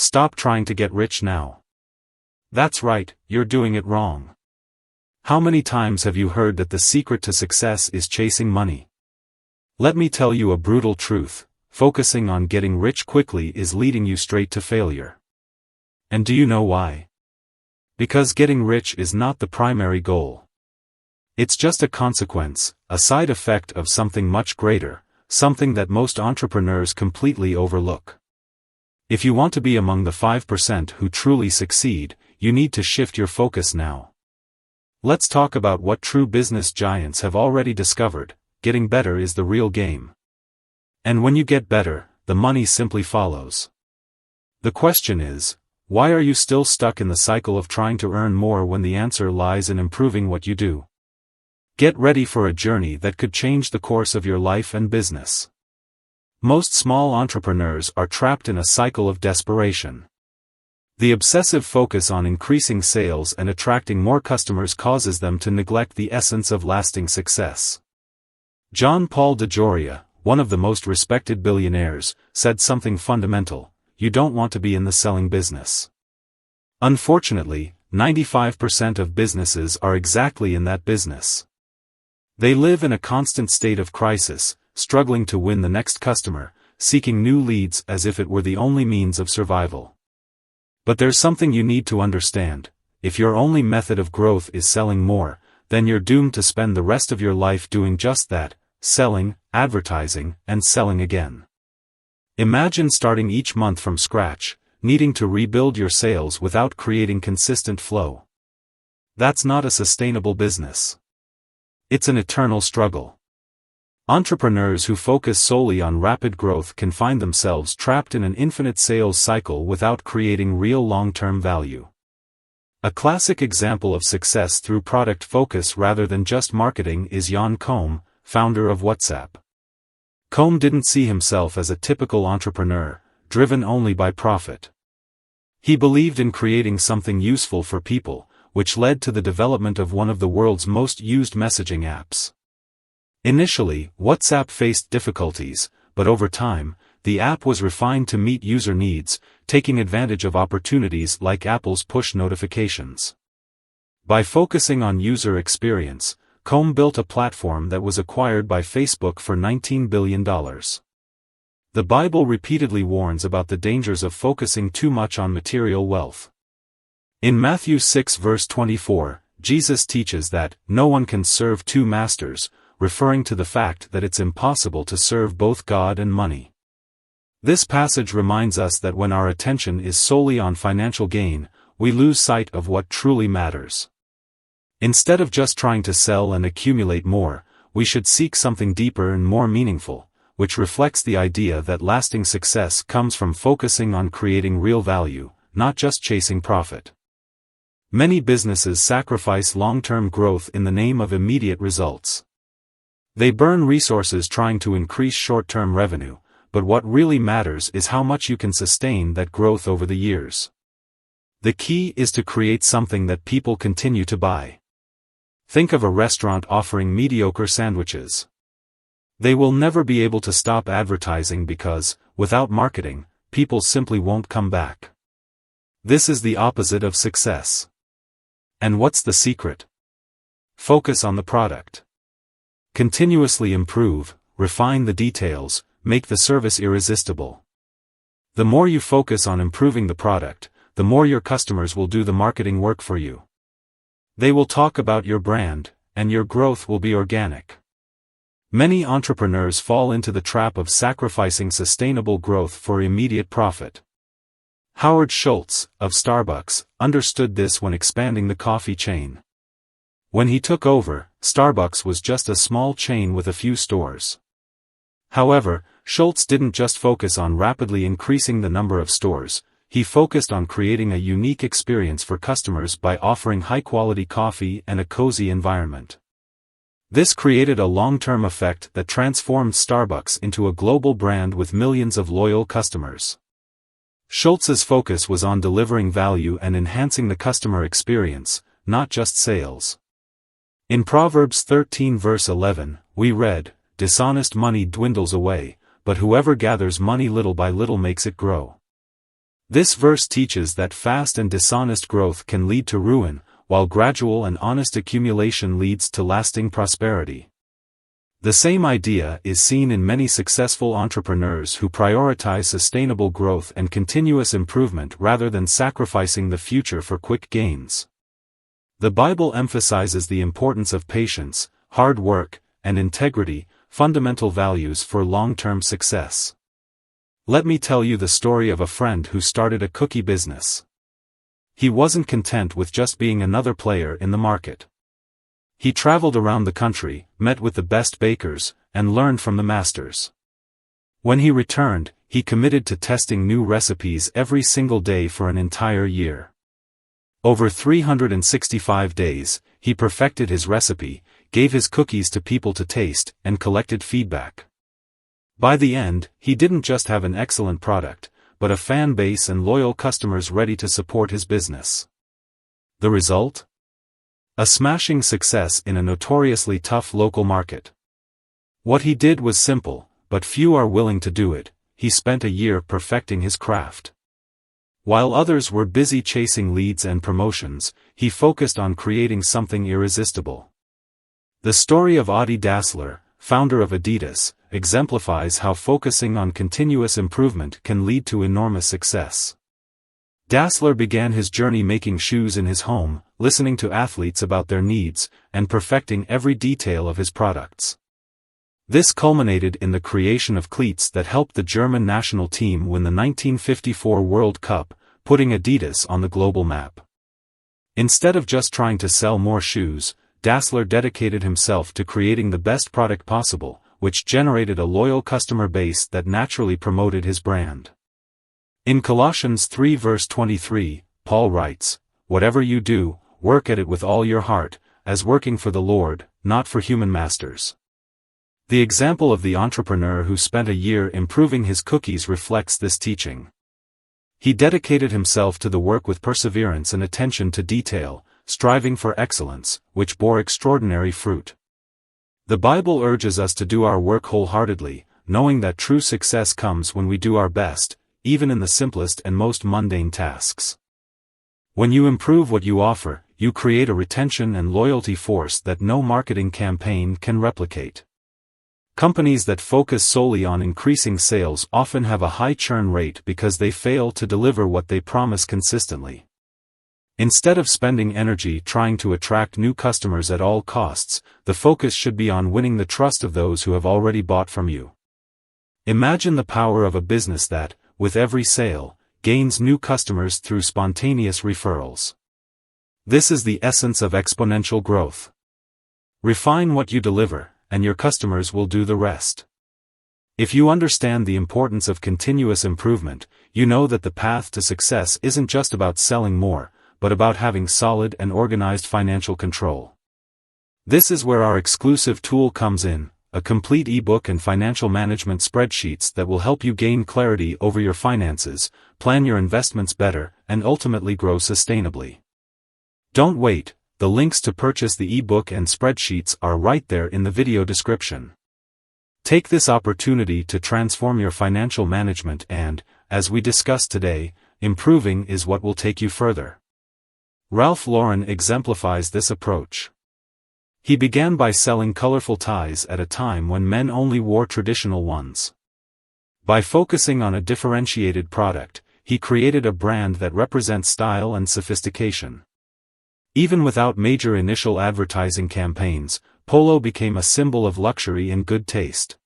stop trying to get rich now. That's right, you're doing it wrong. How many times have you heard that the secret to success is chasing money? Let me tell you a brutal truth: focusing on getting rich quickly is leading you straight to failure. And do you know why? Because getting rich is not the primary goal. It's just a consequence, a side effect of something much greater, something that most entrepreneurs completely overlook. If you want to be among the 5% who truly succeed, you need to shift your focus now. Let's talk about what true business giants have already discovered: getting better is the real game. And when you get better, the money simply follows. The question is, why are you still stuck in the cycle of trying to earn more when the answer lies in improving what you do? Get ready for a journey that could change the course of your life and business. Most small entrepreneurs are trapped in a cycle of desperation. The obsessive focus on increasing sales and attracting more customers causes them to neglect the essence of lasting success. John Paul DeJoria, one of the most respected billionaires, said something fundamental: you don't want to be in the selling business. Unfortunately, 95% of businesses are exactly in that business. They live in a constant state of crisis, struggling to win the next customer, seeking new leads as if it were the only means of survival. But there's something you need to understand: if your only method of growth is selling more, then you're doomed to spend the rest of your life doing just that: selling, advertising, and selling again. Imagine starting each month from scratch, needing to rebuild your sales without creating consistent flow. That's not a sustainable business. It's an eternal struggle. Entrepreneurs who focus solely on rapid growth can find themselves trapped in an infinite sales cycle without creating real long-term value. A classic example of success through product focus rather than just marketing is Jan Koum, founder of WhatsApp. Koum didn't see himself as a typical entrepreneur, driven only by profit. He believed in creating something useful for people, which led to the development of one of the world's most used messaging apps. Initially, WhatsApp faced difficulties, but over time, the app was refined to meet user needs, taking advantage of opportunities like Apple's push notifications. By focusing on user experience, Koum built a platform that was acquired by Facebook for $19 billion. The Bible repeatedly warns about the dangers of focusing too much on material wealth. In Matthew 6 verse 24, Jesus teaches that no one can serve two masters, referring to the fact that it's impossible to serve both God and money. This passage reminds us that when our attention is solely on financial gain, we lose sight of what truly matters. Instead of just trying to sell and accumulate more, we should seek something deeper and more meaningful, which reflects the idea that lasting success comes from focusing on creating real value, not just chasing profit. Many businesses sacrifice long-term growth in the name of immediate results. They burn resources trying to increase short-term revenue, but what really matters is how much you can sustain that growth over the years. The key is to create something that people continue to buy. Think of a restaurant offering mediocre sandwiches. They will never be able to stop advertising because, without marketing, people simply won't come back. This is the opposite of success. And what's the secret? Focus on the product. Continuously improve, refine the details, make the service irresistible. The more you focus on improving the product, the more your customers will do the marketing work for you. They will talk about your brand, and your growth will be organic. Many entrepreneurs fall into the trap of sacrificing sustainable growth for immediate profit. Howard Schultz, of Starbucks, understood this when expanding the coffee chain. When he took over, Starbucks was just a small chain with a few stores. However, Schultz didn't just focus on rapidly increasing the number of stores, he focused on creating a unique experience for customers by offering high-quality coffee and a cozy environment. This created a long-term effect that transformed Starbucks into a global brand with millions of loyal customers. Schultz's focus was on delivering value and enhancing the customer experience, not just sales. In Proverbs 13 verse 11, we read, "Dishonest money dwindles away, but whoever gathers money little by little makes it grow." This verse teaches that fast and dishonest growth can lead to ruin, while gradual and honest accumulation leads to lasting prosperity. The same idea is seen in many successful entrepreneurs who prioritize sustainable growth and continuous improvement rather than sacrificing the future for quick gains. The Bible emphasizes the importance of patience, hard work, and integrity, fundamental values for long-term success. Let me tell you the story of a friend who started a cookie business. He wasn't content with just being another player in the market. He traveled around the country, met with the best bakers, and learned from the masters. When he returned, he committed to testing new recipes every single day for an entire year. Over 365 days, he perfected his recipe, gave his cookies to people to taste, and collected feedback. By the end, he didn't just have an excellent product, but a fan base and loyal customers ready to support his business. The result? A smashing success in a notoriously tough local market. What he did was simple, but few are willing to do it. He spent a year perfecting his craft. While others were busy chasing leads and promotions, he focused on creating something irresistible. The story of Adi Dassler, founder of Adidas, exemplifies how focusing on continuous improvement can lead to enormous success. Dassler began his journey making shoes in his home, listening to athletes about their needs, and perfecting every detail of his products. This culminated in the creation of cleats that helped the German national team win the 1954 World Cup, putting Adidas on the global map. Instead of just trying to sell more shoes, Dassler dedicated himself to creating the best product possible, which generated a loyal customer base that naturally promoted his brand. In Colossians 3 verse 23, Paul writes, "Whatever you do, work at it with all your heart, as working for the Lord, not for human masters." The example of the entrepreneur who spent a year improving his cookies reflects this teaching. He dedicated himself to the work with perseverance and attention to detail, striving for excellence, which bore extraordinary fruit. The Bible urges us to do our work wholeheartedly, knowing that true success comes when we do our best, even in the simplest and most mundane tasks. When you improve what you offer, you create a retention and loyalty force that no marketing campaign can replicate. Companies that focus solely on increasing sales often have a high churn rate because they fail to deliver what they promise consistently. Instead of spending energy trying to attract new customers at all costs, the focus should be on winning the trust of those who have already bought from you. Imagine the power of a business that, with every sale, gains new customers through spontaneous referrals. This is the essence of exponential growth. Refine what you deliver, and your customers will do the rest. If you understand the importance of continuous improvement, you know that the path to success isn't just about selling more, but about having solid and organized financial control. This is where our exclusive tool comes in, a complete eBook and financial management spreadsheets that will help you gain clarity over your finances, plan your investments better, and ultimately grow sustainably. Don't wait, the links to purchase the eBook and spreadsheets are right there in the video description. Take this opportunity to transform your financial management and, as we discussed today, improving is what will take you further. Ralph Lauren exemplifies this approach. He began by selling colorful ties at a time when men only wore traditional ones. By focusing on a differentiated product, he created a brand that represents style and sophistication. Even without major initial advertising campaigns, polo became a symbol of luxury and good taste.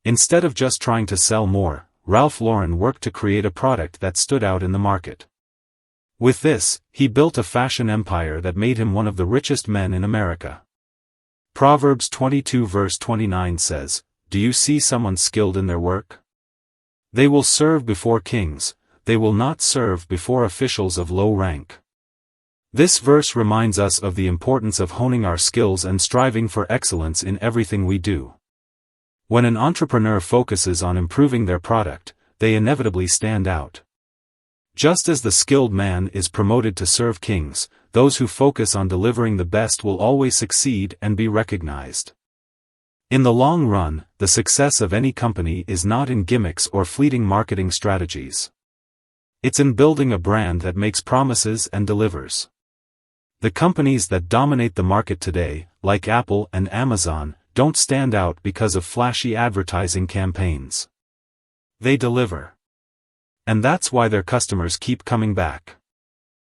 Instead of just trying to sell more, Ralph Lauren worked to create a product that stood out in the market. With this, he built a fashion empire that made him one of the richest men in America. Proverbs 22 verse 29 says, "Do you see someone skilled in their work? They will serve before kings, they will not serve before officials of low rank." This verse reminds us of the importance of honing our skills and striving for excellence in everything we do. When an entrepreneur focuses on improving their product, they inevitably stand out. Just as the skilled man is promoted to serve kings, those who focus on delivering the best will always succeed and be recognized. In the long run, the success of any company is not in gimmicks or fleeting marketing strategies. It's in building a brand that makes promises and delivers. The companies that dominate the market today, like Apple and Amazon, don't stand out because of flashy advertising campaigns. They deliver. And that's why their customers keep coming back.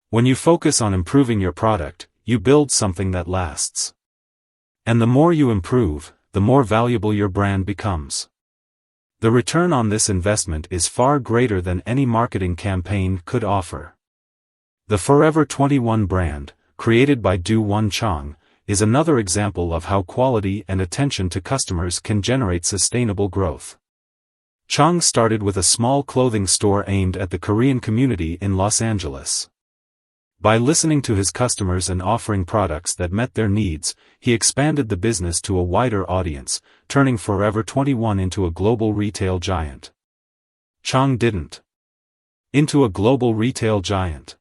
When you focus on improving your product, you build something that lasts. And the more you improve, the more valuable your brand becomes. The return on this investment is far greater than any marketing campaign could offer. The Forever 21 brand, created by Do-Won Chang, is another example of how quality and attention to customers can generate sustainable growth. Chang started with a small clothing store aimed at the Korean community in Los Angeles. By listening to his customers and offering products that met their needs, he expanded the business to a wider audience, turning Forever 21 into a global retail giant. Chang didn't. Into a global retail giant.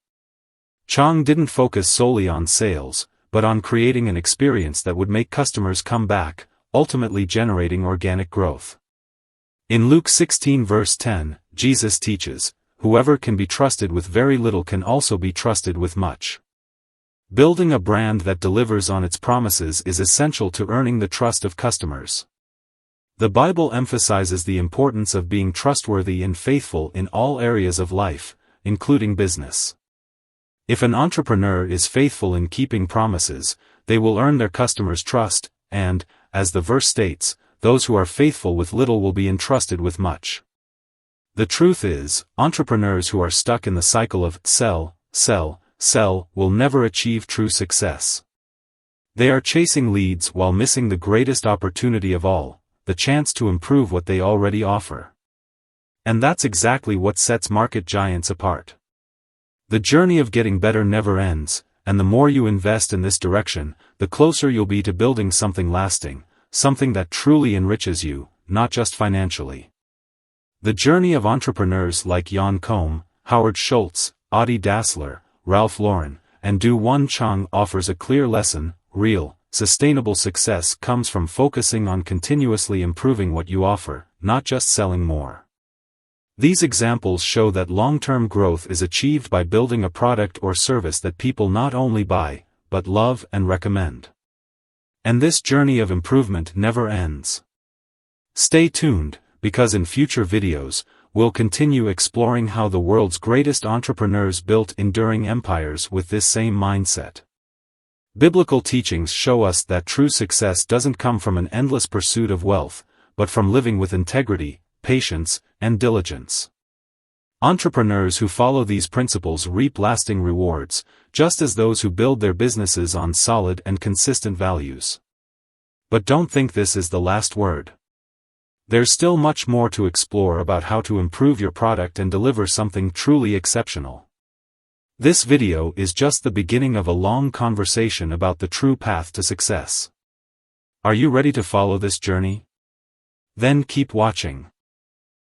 Chang didn't focus solely on sales, but on creating an experience that would make customers come back, ultimately generating organic growth. In Luke 16 verse 10, Jesus teaches, "Whoever can be trusted with very little can also be trusted with much." Building a brand that delivers on its promises is essential to earning the trust of customers. The Bible emphasizes the importance of being trustworthy and faithful in all areas of life, including business. If an entrepreneur is faithful in keeping promises, they will earn their customers' trust, and, as the verse states, those who are faithful with little will be entrusted with much. The truth is, entrepreneurs who are stuck in the cycle of sell, sell, sell will never achieve true success. They are chasing leads while missing the greatest opportunity of all, the chance to improve what they already offer. And that's exactly what sets market giants apart. The journey of getting better never ends, and the more you invest in this direction, the closer you'll be to building something lasting, something that truly enriches you, not just financially. The journey of entrepreneurs like Jan Koum, Howard Schultz, Adi Dassler, Ralph Lauren, and Do-Won Chang offers a clear lesson: real, sustainable success comes from focusing on continuously improving what you offer, not just selling more. These examples show that long-term growth is achieved by building a product or service that people not only buy, but love and recommend. And this journey of improvement never ends. Stay tuned, because in future videos, we'll continue exploring how the world's greatest entrepreneurs built enduring empires with this same mindset. Biblical teachings show us that true success doesn't come from an endless pursuit of wealth, but from living with integrity, patience, and diligence. Entrepreneurs who follow these principles reap lasting rewards, just as those who build their businesses on solid and consistent values. But don't think this is the last word. There's still much more to explore about how to improve your product and deliver something truly exceptional. This video is just the beginning of a long conversation about the true path to success. Are you ready to follow this journey? Then keep watching.